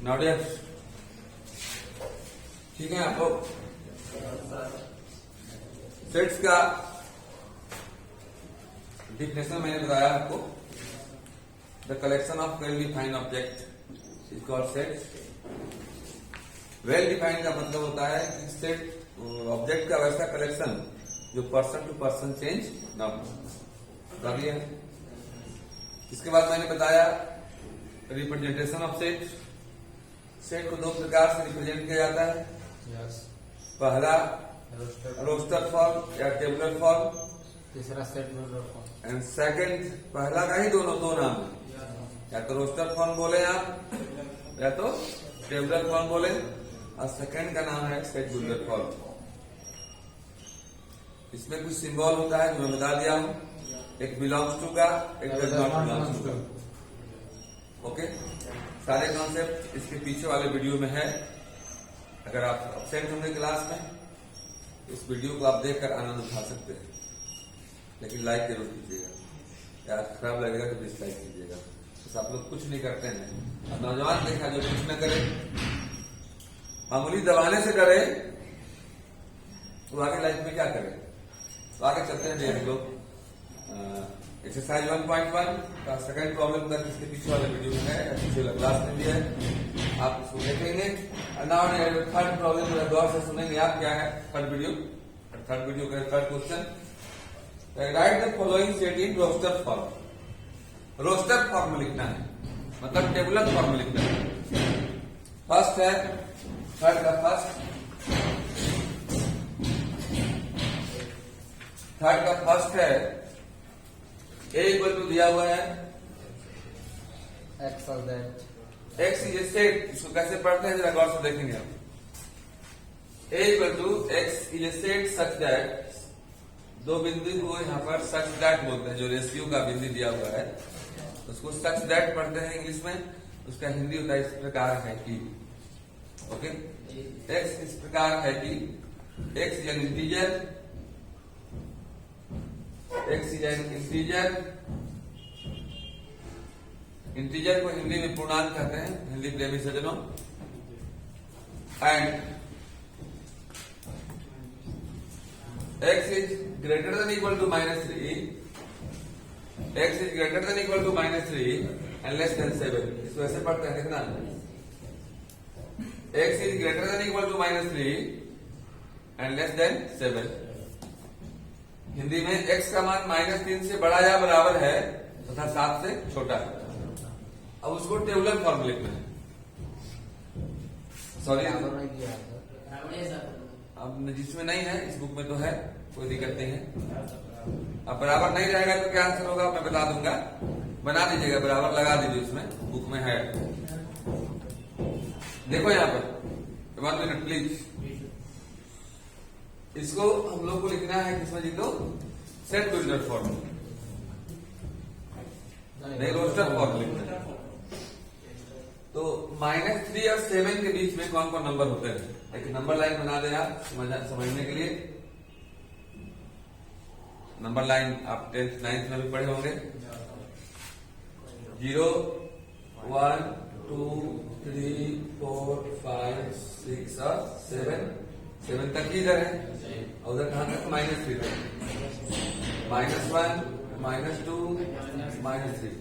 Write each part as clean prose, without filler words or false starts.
नॉडियर ठीक है। आपको सेट्स का डिफिनेशन मैंने बताया आपको। The collection of well defined object is called sets. Well defined का मतलब होता है कि सेट ऑब्जेक्ट का वैसा कलेक्शन जो पर्सन टू पर्सन चेंज ना हो। इसके बाद मैंने बताया रिप्रेजेंटेशन ऑफ सेट। सेट को दो प्रकार से रिप्रेजेंट किया जाता है। पहला रोस्टर फॉर्म या टेबुलर फॉर्म, तीसरा सेट फॉर्म एंड सेकंड पहला का ही दो नाम है, या तो रोस्टर फॉर्म बोले आप या तो टेबुलर फॉर्म बोले, और सेकंड का नाम है सेट बुलर फॉर्म। इसमें कुछ सिंबल होता है जो मैं बता दिया हूं, एक बिलोंग्स टू का, एक डज नॉट बिलोंग्स टू का। ओके, सारे कॉन्सेप्ट इसके पीछे वाले वीडियो में है। अगर आप एब्सेंट होंगे क्लास में, इस वीडियो को आप देखकर आनंद उठा सकते हैं, लेकिन लाइक जरूर कीजिएगा। यार खराब लगेगा तो डिसलाइक कीजिएगा। बस आप लोग कुछ नहीं करते हैं। अब नौजवान देखा जो कुछ न करे, मामूली दबाने से करे, तो आगे लाइफ में क्या करे। तो आगे चलते हैं देख लोग। एक्सरसाइज 1.1 का सेकंड प्रॉब्लम तक इसके पीछे वाले वीडियो में है, पिछले क्लास में भी है, आप इसको देखेंगे। थर्ड प्रॉब्लम गौर से सुनेंगे आप क्या है। थर्ड वीडियो का third question, right the following set in roster form. Roster form में लिखना है, मतलब टेबुलर फॉर्म में लिखना है। फर्स्ट है थर्ड का फर्स्ट है ए इक्वल टू दिया हुआ है एक्स और that. X is a set. इसको कैसे पढ़ते हैं जरा गौर से देखेंगे आप। A equal to X is a set such that, दो बिंदु को यहाँ पर सच दैट बोलते हैं, जो रेशियो का बिंदु दिया हुआ है उसको सच दैट पढ़ते हैं इंग्लिश में। उसका हिंदी होता है इस प्रकार है कि, ओके, एक्स इस प्रकार है कि X is an integer, X is an integer. Integer को हिंदी में पूर्णांक कहते हैं, हिंदी प्रेमी सज्जनों। And X is greater than equal to -3, X is greater than equal to -3 and less than 7। इसको ऐसे पढ़ते हैं, देखना, X is greater than equal to -3 and less than 7। Hindi में x का मान -3 से बड़ा या बराबर है तथा 7 से छोटा है। अब उसको टेबुलर फॉर्म लिखना है। सॉरी, अब जिसमें नहीं है इस बुक में तो है, कोई दिक्कत नहीं है। अब बराबर नहीं रहेगा तो क्या आंसर होगा मैं बता दूंगा, बना दीजिएगा, बराबर लगा दीजिए, उसमें बुक में है। देखो यहाँ पर 1 मिनट प्लीज। इसको हम लोग को लिखना है किसमें जी, तो सेट बिल्डर फॉर्म, नहीं रोस्टर फॉर्म लिखना है। तो -3 और 7 के बीच में कौन कौन नंबर होते हैं, एक नंबर लाइन बना दें आप समझने के लिए। नंबर लाइन आप 10th 9th में भी पढ़े होंगे। 0 1 2 3 4 5 6 और 7 तक ही इधर है, और उधर कहां तक -3 तक, -1 -2 -3।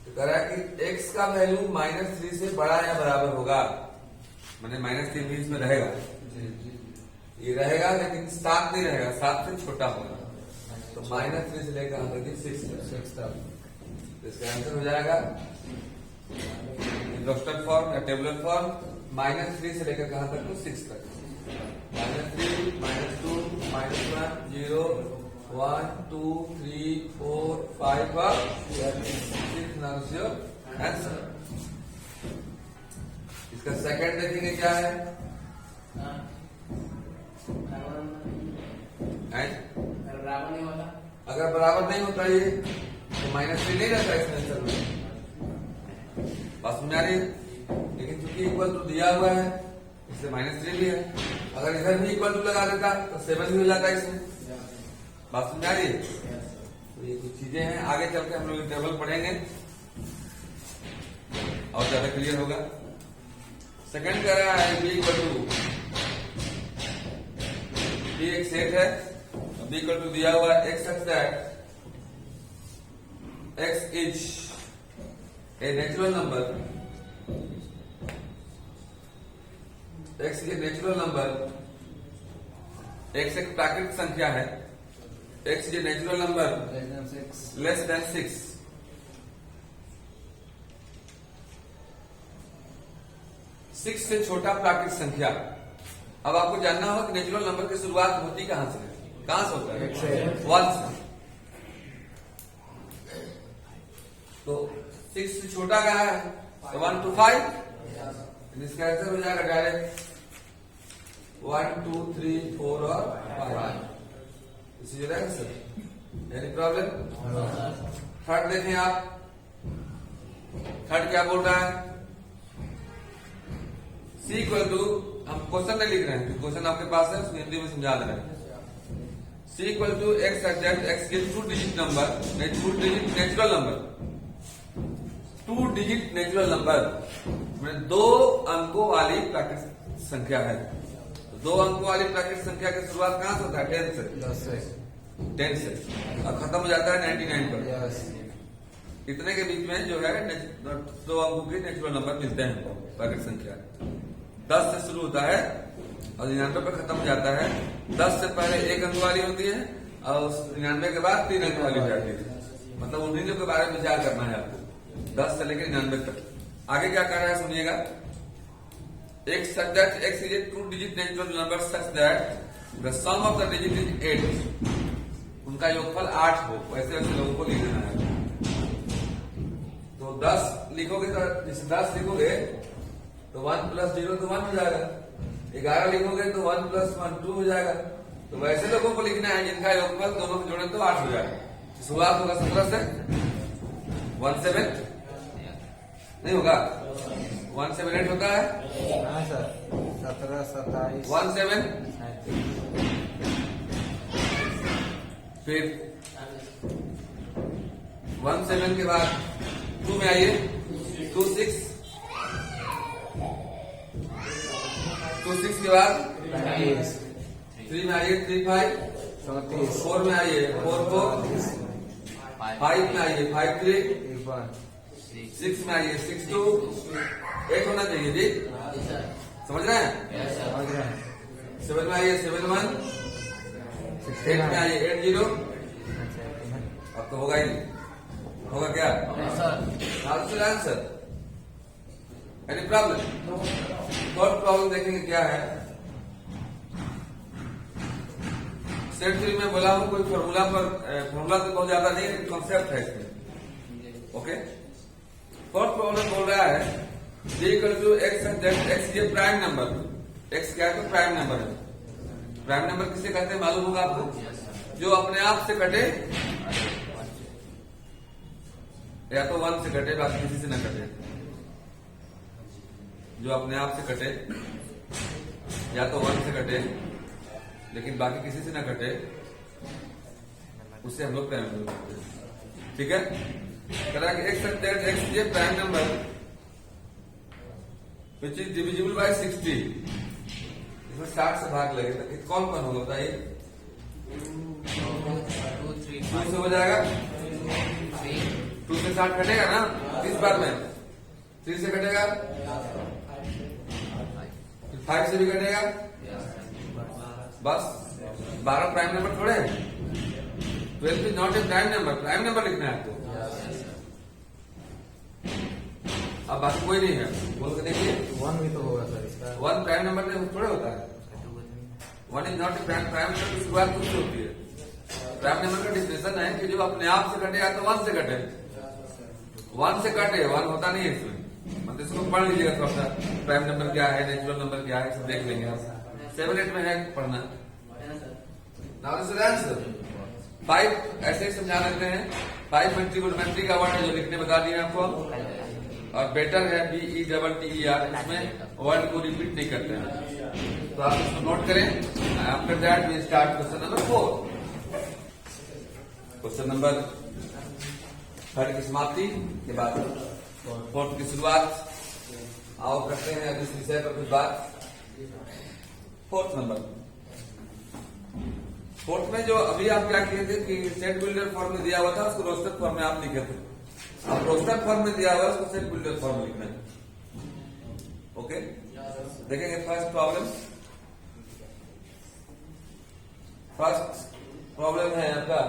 तो कह रहा है कि x का वैल्यू -3 से बड़ा या बराबर होगा, मैंने -3 भी इसमें रहेगा, ये रहेगा लेकिन 7 नहीं रहेगा, 7 से छोटा होगा। तो -3 से लेकर हम तक 6 तक। इसका आंसर हो जाएगा रोस्टर फॉर्म या टेबुलर फॉर्म, -3 से लेकर कहां तक, तो 6 तक। -3 -2 -1 0 1 2 3 4 5 और 6 नाउ योर आंसर। इसका सेकंड देखेंगे क्या है, अगर बराबर नहीं होता ये तो -3 नहीं रहता इसमें आंसर में, बात समझ आ रही है। लेकिन चूंकि इक्वल टू दिया हुआ है इसलिए -3 भी है। अगर इधर भी इक्वल टू लगा देता तो 7 भी हो जाता इसमें, बात समझ आ रही है। तो ये कुछ चीजें हैं, आगे चल के हम लोग टेबल पढ़ेंगे। और ज्यादा क्लियर होगा। सेकंड कह रहा है बी इक्वल टू, बी एक सेट है, बी इक्वल टू दिया हुआ है x such that X is a natural number, x ये नेचुरल नंबर, एक्स एक प्राकृतिक संख्या है, एक्स ये natural number less than 6, six से छोटा प्राकृतिक संख्या। अब आपको जानना होगा कि नेचुरल नंबर की शुरुआत होती कहां से है, कहां से होता है, 1 से। तो 6 से छोटा कहा है, तो 1 to 5, इसका आंसर हो जाएगा डायरेक्ट 1 2 3 4 और 5। इसी जगह सर एनी प्रॉब्लम। थर्ड देखें आप, थर्ड क्या बोल रहा है, सी इक्वल टू, हम क्वेश्चन नहीं लिख रहे हैं, क्वेश्चन आपके पास है, उसको हिंदी में समझा दे रहे हैं। C equal to X exact X के 2 digit number, 2 digit natural number, 2 digit natural number में 2 अंकों वाली प्राकृतिक संख्या है। 2 अंकों वाली प्राकृतिक संख्या की शुरुआत कहां से होता है, 10 से, 10 से, और खत्म हो जाता है 99 पर। इतने के बीच में जो है 2 अंकों के नेचुरल नंबर मिलते हैं प्राकृतिक संख्या। 10 से शुरू होता है और 99 पर खत्म हो जाता है। 10 से पहले 1 अंक वाली होती है और 99 के बाद 3 अंक वाली हो जाती है। मतलब उन चीजों के बारे में विचार करना है आपको, 10 से लेकर 99 तक। आगे क्या कर रहा है सुनिएगा, X such that X is a 2 digit natural number such that the sum of the digit is 8, उनका योगफल 8 हो, वैसे वैसे लोगों को लिख देना है। तो 10 लिखोगे तो जैसे 10 लिखोगे तो 1 + 0 तो 1 हो जाएगा, 11 लिखोगे तो 1 + 1 2 हो जाएगा। तो वैसे लोगों को लिखना है जिनका योगफल दोनों को जोड़े तो 8 हो जाएगा। शुरुआत होगा 17 से, 17 नहीं होगा, 178 होता है, हाँ सर, 17 27 17, फिर 17 के बाद 2 में आइए 2 6, 2 6 के बाद 3 में आइए 3 5, 4 में आइए 4 4, 5 में आइए 5 3, 6 में आइए 6 2, 8 होना चाहिए जी, समझ रहे हैं। 7 में आइए 7 1, 8 में आइए 8 0। अब तो होगा ही नहीं, होगा क्या answer, any problem. Third problem देखेंगे क्या है। सेट 3 में बोला हूं कोई फॉर्मूला तो बहुत ज्यादा नहीं है, कॉन्सेप्ट है इसमें। ओके, फोर्थ प्रॉब्लम बोल रहा है j equal to X X ये प्राइम नंबर, एक्स क्या है तो प्राइम नंबर है। प्राइम नंबर किसे कहते हैं मालूम होगा आपको, जो अपने आप से कटे, या तो 1 से कटे बाकी किसी से न कटे, जो अपने आप से कटे, या तो 1 से कटे लेकिन बाकी किसी से न कटे, उससे हम लोग प्राइम नंबर कहते हैं। ठीक है, कह रहा है कि एक्स ये prime number which is divisible by 60, इसमें 60 से भाग लगेगा, तो कौन कौन होगा बताइए। 2 से हो जाएगा, 2 से 60 कटेगा ना 30 बार में, 3 से कटेगा, 5 से भी कटेगा, बस 12 प्राइम नंबर थोड़े। 12 is not a prime number, prime number लिखना है आपको। अब बाकी कोई नहीं है, बोल के देखिए। 1 भी तो होगा सर इसका, 1 प्राइम नंबर थोड़े होता है। 1 is not a prime number की शुरुआत कुछ होती है। प्राइम नंबर का डिफिनेशन है कि जो अपने आप से कटे या तो 1 से कटे, 1 से कटे 1 होता नहीं है इसमें। मतलब इसको पढ़ लीजिएगा थोड़ा सा, प्राइम नंबर क्या है, नेचुरल नंबर क्या है, सब देख लेंगे आप। 7 8 में है पढ़ना। नाउ दिस इज आंसर 5, ऐसे ही समझा देते हैं। 5 मेट्री का वर्ड है जो लिखने बता दिए आपको, और बेटर है BETTER, इसमें वर्ड को रिपीट नहीं करते हैं, तो आप इसको नोट करें। After that we start question number 4। Question number 3 की समाप्ति के बाद 4 की शुरुआत। आओ करते हैं अब इस विषय पर कुछ बात। फोर्थ नंबर, फोर्थ में जो अभी आप क्या किए थे कि सेट बिल्डर फॉर्म में दिया हुआ था उसको रोस्टर फॉर्म में आप लिखे थे। अब रोस्टर फॉर्म में दिया हुआ है उसको सेट बिल्डर फॉर्म में लिखना है। ओके, देखेंगे फर्स्ट प्रॉब्लम। फर्स्ट प्रॉब्लम है आपका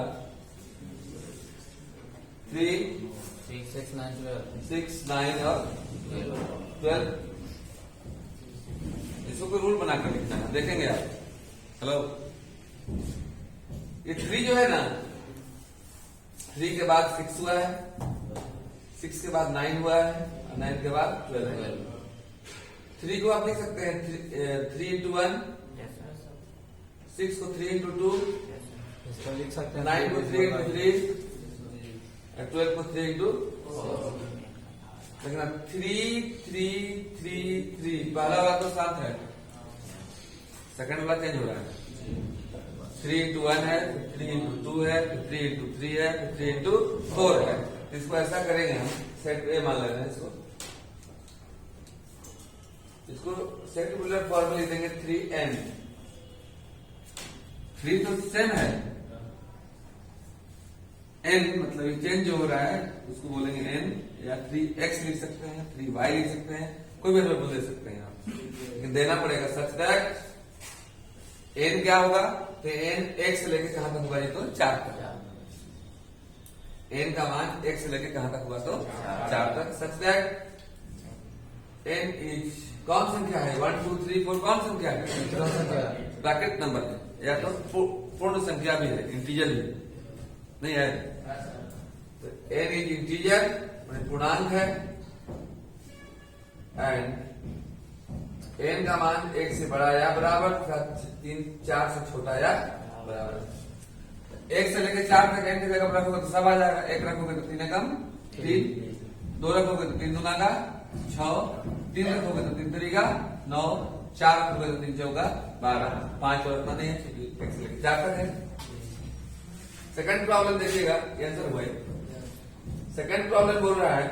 3, 6, 9, 12 6, 9 और 12। इसको कोई रूल बना कर लिखना है, देखेंगे आप। हेलो, ये 3 जो है ना, 3 के बाद 6 हुआ है, 6 के बाद 9 हुआ है, 9 के बाद 12 है। 3 को आप लिख सकते हैं 3 into 1, 6 को 3 into 2, इसको लिख सकते हैं 9 को 3 into 3, 12 को 3 into 4। देखना 3, 3, 3, 3, पहला वाला तो साथ है, सेकंड वाला चेंज हो रहा है। 3 into 1 है, 3 into 2 है, 3 into 3 है, 3 into 4 है। इसको ऐसा करेंगे हम, सेट ए मान लेना है इसको सेट बिल्डर फॉर्म में लिख देंगे 3n। 3 तो सेम है, n मतलब ये चेंज हो रहा है उसको बोलेंगे n, या 3x लिख सकते हैं, 3y लिख सकते हैं, कोई भी वेरिएबल दे सकते हैं आप, लेकिन देना पड़ेगा सच दैट n क्या होगा, तो n x से लेके कहां तक हुआ, ये तो 4 तक। n का मान x से लेके कहां तक हुआ, तो 4 तक। सच दैट n इज कौन संख्या है, 1, 2, 3, 4 कौन संख्या है, ब्रैकेट नंबर है, या तो पूर्ण संख्या भी है, इंटीजर भी नहीं है। तो n इज इंटीजर, पूर्णांक है, एंड n का मान 1 से बड़ा या बराबर, 3, 4 से छोटा या बराबर। 1 से लेकर 4 तक n की जगह पर रखोगे तो सब आ जाएगा। 1 रखोगे तो 3 कम 3, 2 रखोगे तो 3 दूना का 6, 3 रखोगे तो 3 3 का 9, 4 रखोगे तो 3 चौका 12, 5 और रखना नहीं है, 1 से लेकर 4 तक है। सेकंड प्रॉब्लम देखिएगा, आंसर हुआ। सेकंड प्रॉब्लम बोल रहा है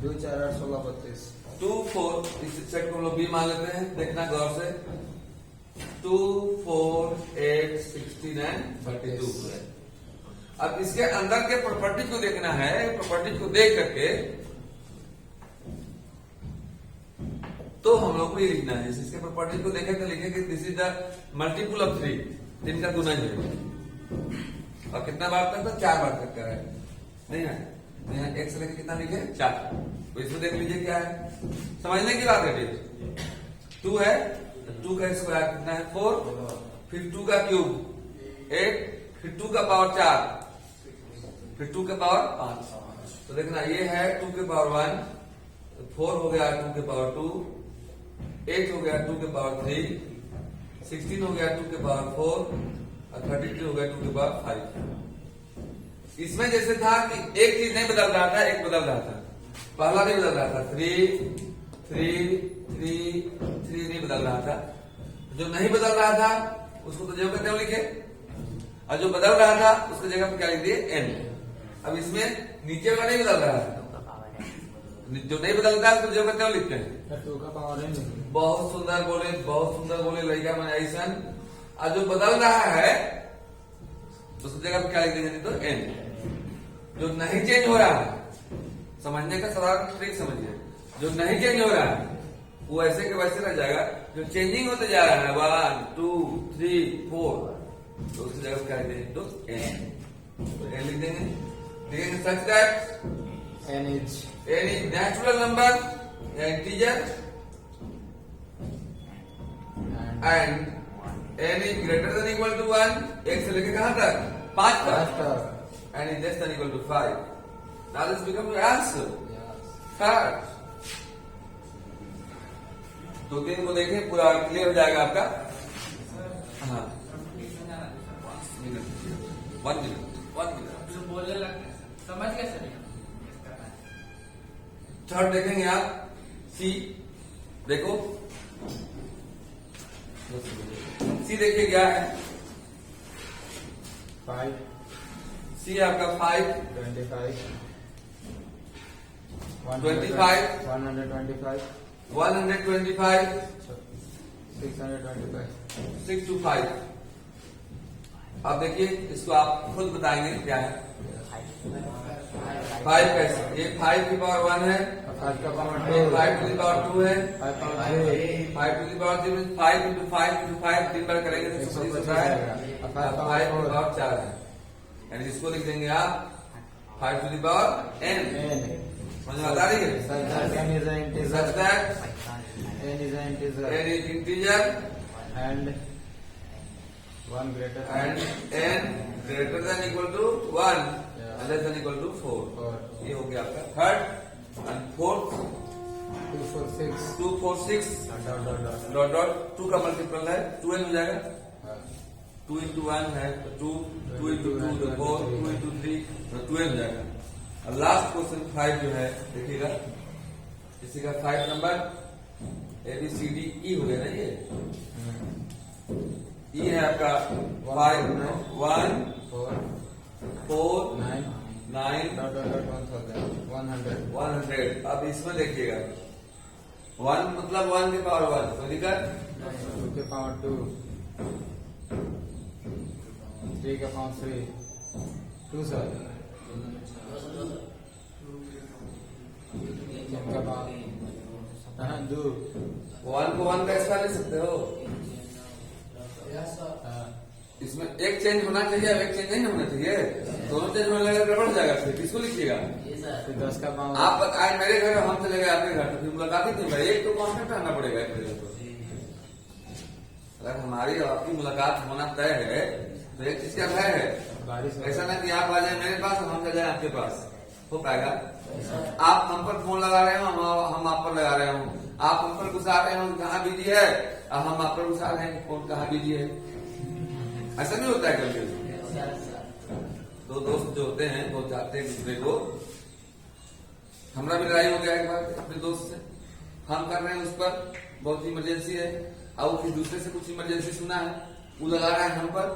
2, 4, 8, 16, 32। 2, 4, इस सेट को हम लोग बी मान लेते हैं, देखना गौर से। 2, 4, 8, 16 एंड 32 है। अब इसके अंदर के प्रॉपर्टी को देखना है, प्रॉपर्टी को देख करके तो हम लोग को ये लिखना है। इसके प्रॉपर्टी को देखें तो लिखे कि this is the multiple of 3, 3 का गुना जो है, और कितना बार तक, तो 4 बार तक का है, नहीं है। यहाँ एक से लेकर कितना लिखे, 4। तो इसमें देख लीजिए क्या है, समझने की बात है। 2 है, 2 का स्क्वायर कितना है, 4, फिर 2 का क्यूब 8, फिर 2 का पावर 4, फिर 2 का पावर 5। तो देखना ये है 2 के पावर 1, 4 हो गया 2 के पावर 2, 8 हो गया 2 के पावर 3, 16 हो गया 2 के पावर 4, और 32 हो गया 2 के पावर 5। इसमें जैसे था कि एक चीज नहीं बदल रहा था, एक बदल रहा था, पहला नहीं बदल रहा था, 3, 3, 3, 3 नहीं बदल रहा था। जो नहीं बदल रहा था उसको तो जगह पे लिखे, और जो बदल रहा था उसको जगह पे क्या लिख दिए, n। अब इसमें नीचे वाला नहीं बदल रहा है, जो नहीं बदलता है उसको जगह पे लिखते हैं। 2 का पावर n। बहुत सुंदर बोले, बहुत सुंदर बोले लड़का मैंने ऐसा। और जो बदल रहा है उसकी जगह पे क्या लिख देंगे, तो n। जो नहीं चेंज हो रहा है, समझने का साधारण ट्रिक समझिए, जो नहीं चेंज हो रहा है वो ऐसे के वैसे रह जाएगा। जो चेंजिंग होते जा रहा है 1, 2, 3, 4, तो उसकी जगह पे क्या लिख देंगे, तो n। तो n लिख देंगे, लिखेंगे such that n is natural number या integer and n is greater than equal to 1, 1 से लेकर कहां तक, 5 तक, and is less than equal to 5. Now this becomes your answer. Third. 2-3 को देखें, पूरा क्लियर हो जाएगा आपका। हाँ, 1 मिनट बोलने लगते समझ गए सर। थर्ड देखेंगे आप, सी देखो, सी देखिए क्या है, 5, सी आपका 5, 25, 25, 125, 125 625 625। अब देखिए इसको आप खुद बताएंगे क्या है। 5 कैसे, ये 5 की पावर 1 है, 5 का पावर ये 2 5 टू दी पावर 2 है, 5 power 3 5 to the power 3 5 into 5 into 5 3 बार करेंगे तो 125 होता है। 5 की पावर 4 है, यानी इसको लिख देंगे आप 5 टू दी पावर n। समझ में बता रही है? Such that n is an integer. Such that n is an integer. n is integer And 1 greater and than n greater than equal to 1 Yeah. and less than equal to 4। 4. ये हो गया आपका third and fourth. 2 4 6 2 4 6 dot dot dot. Dot dot 2 का multiple है 2n हो जाएगा। हाँ. 2 into 1 है तो 2, 2 into 2 तो 4, 2 into 3 तो 2n हो जाएगा। अब लास्ट क्वेश्चन 5 जो है देखिएगा, इसी का 5 नंबर ABCDE हो गया ना ये। E है आपका 5 1 4 4 9 9 dot dot dot 100. 100। अब इसमें देखिएगा 1 मतलब 1 की पावर 1 तो लिखा 2 के पावर 2 3 के पावर 3 2 सर 10 का पावर 2 1 को 1 का एक्स्ट्रा ले सकते हो। इसमें एक चेंज होना चाहिए, अब एक चेंज नहीं होना चाहिए। दोनों चेंज होने लगा गड़बड़ हो जाएगा, फिर किसको लिखिएगा? फिर 10 का पावर आप आए मेरे घर, हम चले गए आपके घर, तो फिर मुलाकात ही नहीं भाई। एक तो कांस्टेंट रहना पड़ेगा एक जगह पर। अगर हमारी और आपकी मुलाकात होना तय है तो एक चीज का भय है, बारिश हो ऐसा ना कि आप आ जाए मेरे पास और हम चले जाए आपके पास। हो पाएगा? आप हम पर फोन लगा रहे हो, हम आप पर लगा रहे हो, आप हम पर गुस्सा रहे हो कहाँ बिजी है, और हम आप पर गुस्सा रहे हैं फोन कहाँ बिजी है। ऐसा नहीं होता है कभी। दो दोस्त जो होते हैं वो चाहते हैं दूसरे को। हमारा भी लड़ाई हो गया एक बार अपने दोस्त से, हम कर रहे हैं उस पर बहुत इमरजेंसी है, और किसी दूसरे से कुछ इमरजेंसी सुना है, वो लगा रहा है हम पर।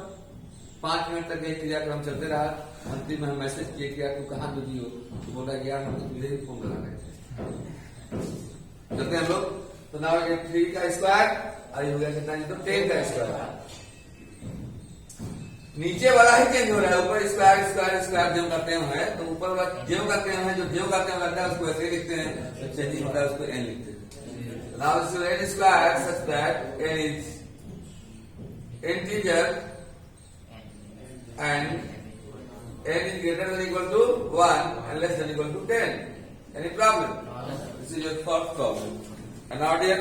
5 मिनट तक एक क्रियाक्रम चलते रहा। अंतिम में हम मैसेज किए कि यार तू कहाँ बिजी हो, तो बोला कि यार हम तो तुझे ही फोन लगा रहे थे। चलते हैं हम लोग। तो नाउ 3 का स्क्वायर आई हो गया कितना, तो 10 का स्क्वायर। नीचे वाला ही चेंज हो रहा है, ऊपर स्क्वायर स्क्वायर स्क्वायर जो करते हैं, तो ऊपर वाला जो करते हैं, जो जो करते हैं लगता है उसको ऐसे लिखते हैं, तो चेंजिंग होता है उसको n लिखते हैं। Now this is n square such that n is integer and n is greater than equal to 1 and less than equal to 10. Any problem? This is your first problem. And now dear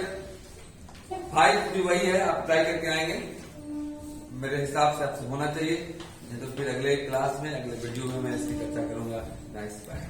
5 भी वही है, आप try करके आएंगे, मेरे हिसाब से आपसे होना चाहिए। नहीं तो फिर अगले क्लास में, अगले वीडियो में मैं इसकी चर्चा करूंगा। Nice bye.